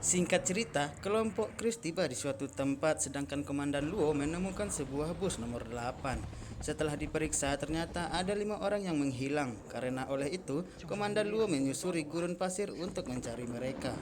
Singkat cerita, kelompok Chris tiba di suatu tempat sedangkan Komandan Luo menemukan sebuah bus nomor 8. Setelah diperiksa, ternyata ada 5 orang yang menghilang. Karena oleh itu, Komandan Luo menyusuri gurun pasir untuk mencari mereka.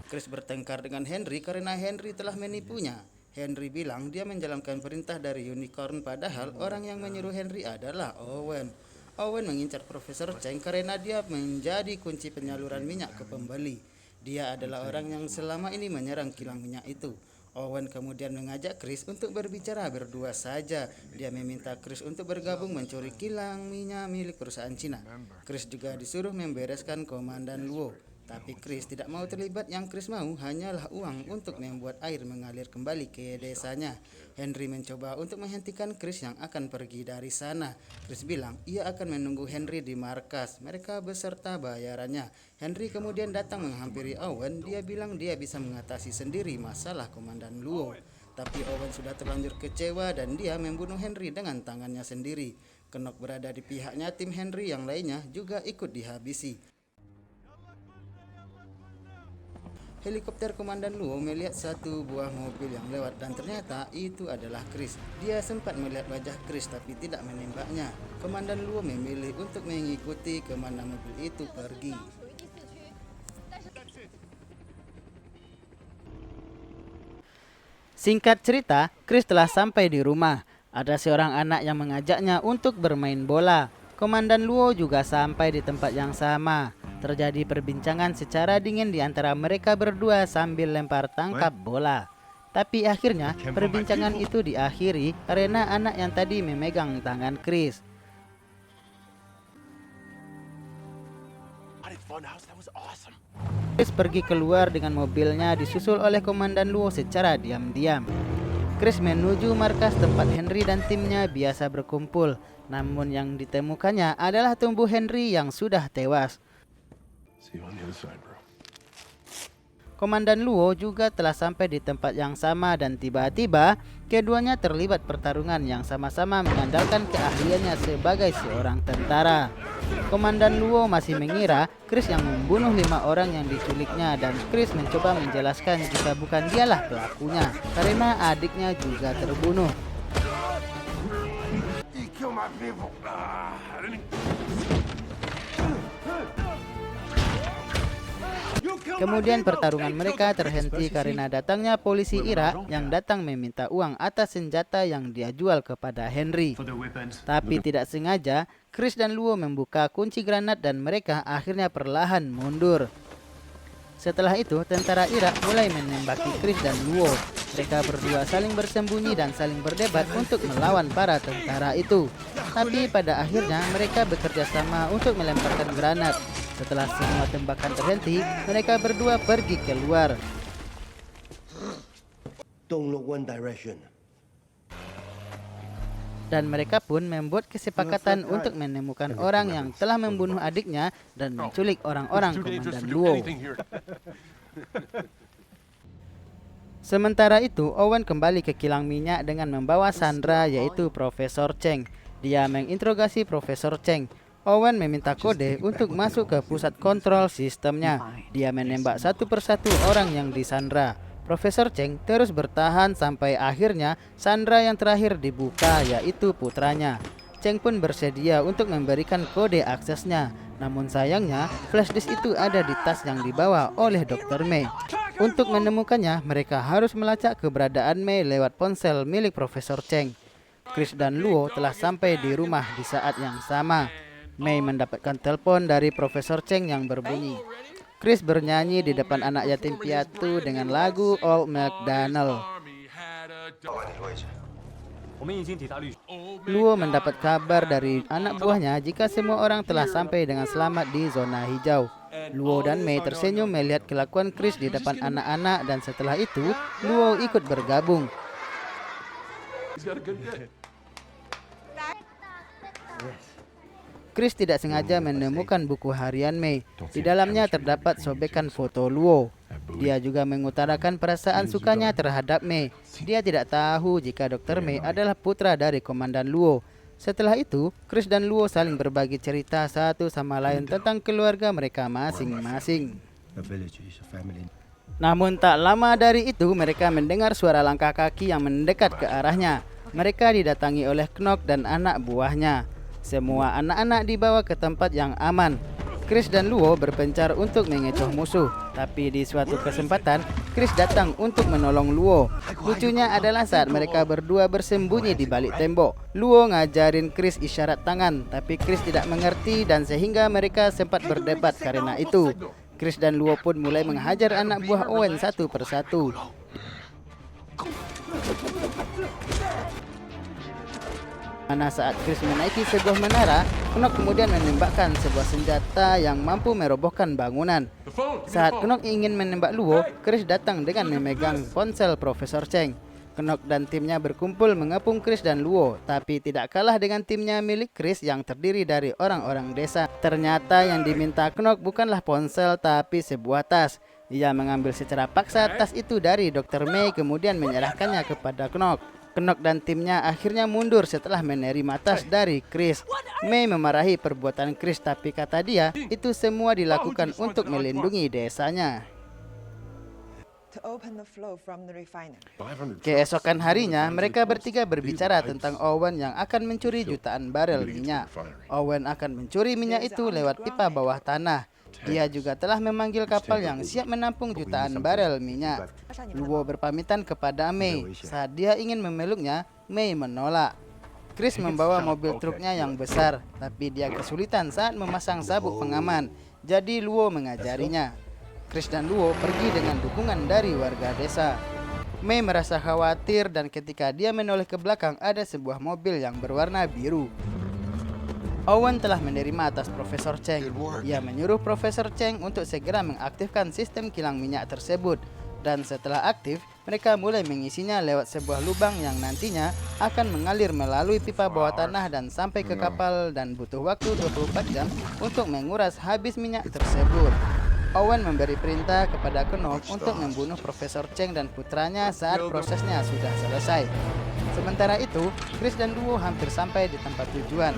Chris bertengkar dengan Henry karena Henry telah menipunya. Henry bilang dia menjalankan perintah dari Unicorn, padahal orang yang menyuruh Henry adalah Owen. Owen mengincar Profesor Cheng karena dia menjadi kunci penyaluran minyak ke pembeli. Dia adalah orang yang selama ini menyerang kilang minyak itu. Owen kemudian mengajak Chris untuk berbicara berdua saja. Dia meminta Chris untuk bergabung mencuri kilang minyak milik perusahaan Cina. Chris juga disuruh membereskan Komandan Luo. Tapi Chris tidak mau terlibat. Yang Chris mau hanyalah uang untuk membuat air mengalir kembali ke desanya. Henry mencoba untuk menghentikan Chris yang akan pergi dari sana. Chris bilang ia akan menunggu Henry di markas. Mereka beserta bayarannya. Henry kemudian datang menghampiri Owen. Dia bilang dia bisa mengatasi sendiri masalah Komandan Luo. Tapi Owen sudah terlanjur kecewa dan dia membunuh Henry dengan tangannya sendiri. Knock berada di pihaknya. Tim Henry yang lainnya juga ikut dihabisi. Helikopter Komandan Luo melihat satu buah mobil yang lewat dan ternyata itu adalah Chris. Dia sempat melihat wajah Chris tapi tidak menembaknya. Komandan Luo memilih untuk mengikuti kemana mobil itu pergi. Singkat cerita, Chris telah sampai di rumah. Ada seorang anak yang mengajaknya untuk bermain bola. Komandan Luo juga sampai di tempat yang sama. Terjadi perbincangan secara dingin di antara mereka berdua sambil lempar tangkap bola. Tapi akhirnya perbincangan itu diakhiri karena anak yang tadi memegang tangan Chris. Chris pergi keluar dengan mobilnya disusul oleh Komandan Luo secara diam-diam. Chris menuju markas tempat Henry dan timnya biasa berkumpul. Namun yang ditemukannya adalah tubuh Henry yang sudah tewas. Komandan Luo juga telah sampai di tempat yang sama dan tiba-tiba keduanya terlibat pertarungan yang sama-sama mengandalkan keahliannya sebagai seorang tentara. Komandan Luo masih mengira Chris yang membunuh 5 orang yang diculiknya dan Chris mencoba menjelaskan jika bukan dialah pelakunya karena adiknya juga terbunuh. Kemudian pertarungan mereka terhenti karena datangnya polisi Irak yang datang meminta uang atas senjata yang dia jual kepada Henry. Tapi tidak sengaja, Chris dan Luo membuka kunci granat dan mereka akhirnya perlahan mundur. Setelah itu, tentara Irak mulai menembaki Chris dan Luo. Mereka berdua saling bersembunyi dan saling berdebat untuk melawan para tentara itu. Tapi pada akhirnya mereka bekerja sama untuk melemparkan granat. Setelah semua tembakan terhenti, mereka berdua pergi keluar. Don't look one direction. Dan mereka pun membuat kesepakatan untuk menemukan orang yang telah membunuh adiknya dan menculik orang-orang Komandan Luo. Sementara itu, Owen kembali ke kilang minyak dengan membawa Sandra, yaitu Profesor Cheng. Dia menginterogasi Profesor Cheng. Owen meminta kode untuk masuk ke pusat kontrol sistemnya. Dia menembak satu persatu orang yang disandra. Profesor Cheng terus bertahan sampai akhirnya sandra yang terakhir dibuka, yaitu putranya. Cheng pun bersedia untuk memberikan kode aksesnya. Namun sayangnya, flash disk itu ada di tas yang dibawa oleh Dr. Mei. Untuk menemukannya, mereka harus melacak keberadaan Mei lewat ponsel milik Profesor Cheng. Chris dan Luo telah sampai di rumah di saat yang sama. Mei mendapatkan telepon dari Profesor Cheng yang berbunyi. Chris bernyanyi di depan anak yatim piatu dengan lagu Old MacDonald. Luo mendapat kabar dari anak buahnya jika semua orang telah sampai dengan selamat di zona hijau. Luo dan Mei tersenyum melihat kelakuan Chris di depan anak-anak dan setelah itu Luo ikut bergabung. Chris tidak sengaja menemukan buku harian Mei. Di dalamnya terdapat sobekan foto Luo. Dia juga mengutarakan perasaan sukanya terhadap Mei. Dia tidak tahu jika Dr. Mei adalah putra dari Komandan Luo. Setelah itu, Chris dan Luo saling berbagi cerita satu sama lain tentang keluarga mereka masing-masing. Namun tak lama dari itu mereka mendengar suara langkah kaki yang mendekat ke arahnya. Mereka didatangi oleh Knock dan anak buahnya. Semua anak-anak dibawa ke tempat yang aman. Chris dan Luo berpencar untuk mengecoh musuh, tapi di suatu kesempatan Chris datang untuk menolong Luo. Lucunya adalah saat mereka berdua bersembunyi di balik tembok, Luo ngajarin Chris isyarat tangan, tapi Chris tidak mengerti dan sehingga mereka sempat berdebat karena itu. Chris dan Luo pun mulai menghajar anak buah Owen satu persatu. Mana saat Chris menaiki sebuah menara, Knock kemudian menembakkan sebuah senjata yang mampu merobohkan bangunan. Saat Knock ingin menembak Luo, Chris datang dengan memegang ponsel Profesor Cheng. Knock dan timnya berkumpul mengepung Chris dan Luo, tapi tidak kalah dengan timnya milik Chris yang terdiri dari orang-orang desa. Ternyata yang diminta Knock bukanlah ponsel tapi sebuah tas. Ia mengambil secara paksa tas itu dari Dr. May kemudian menyerahkannya kepada Knock. Knock dan timnya akhirnya mundur setelah menerima tas dari Chris. May memarahi perbuatan Chris, tapi kata dia itu semua dilakukan untuk melindungi desanya. Keesokan harinya, mereka bertiga berbicara tentang Owen yang akan mencuri jutaan barel minyak. Owen akan mencuri minyak itu lewat pipa bawah tanah. Dia juga telah memanggil kapal yang siap menampung jutaan barel minyak. Luo berpamitan kepada May. Saat dia ingin memeluknya, May menolak. Chris membawa mobil truknya yang besar, tapi dia kesulitan saat memasang sabuk pengaman. Jadi Luo mengajarinya. Chris dan Luo pergi dengan dukungan dari warga desa. May merasa khawatir dan ketika dia menoleh ke belakang ada sebuah mobil yang berwarna biru. Owen telah menerima atas Profesor Cheng. Ia menyuruh Profesor Cheng untuk segera mengaktifkan sistem kilang minyak tersebut. Dan setelah aktif, mereka mulai mengisinya lewat sebuah lubang yang nantinya akan mengalir melalui pipa bawah tanah dan sampai ke kapal dan butuh waktu 24 jam untuk menguras habis minyak tersebut. Owen memberi perintah kepada Knock untuk membunuh Profesor Cheng dan putranya saat prosesnya sudah selesai. Sementara itu, Chris dan Luo hampir sampai di tempat tujuan.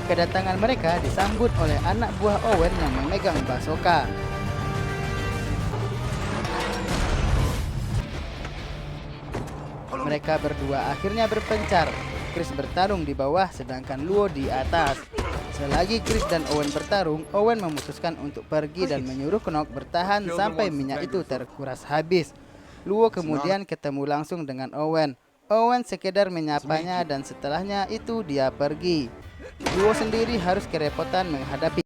Kedatangan mereka disambut oleh anak buah Owen yang memegang basoka. Mereka berdua akhirnya berpencar. Chris bertarung di bawah sedangkan Luo di atas. Selagi Chris dan Owen bertarung, Owen memutuskan untuk pergi dan menyuruh Knock bertahan sampai minyak itu terkuras habis. Luo kemudian ketemu langsung dengan Owen. Owen sekedar menyapanya dan setelahnya itu dia pergi. Luo sendiri harus kerepotan menghadapi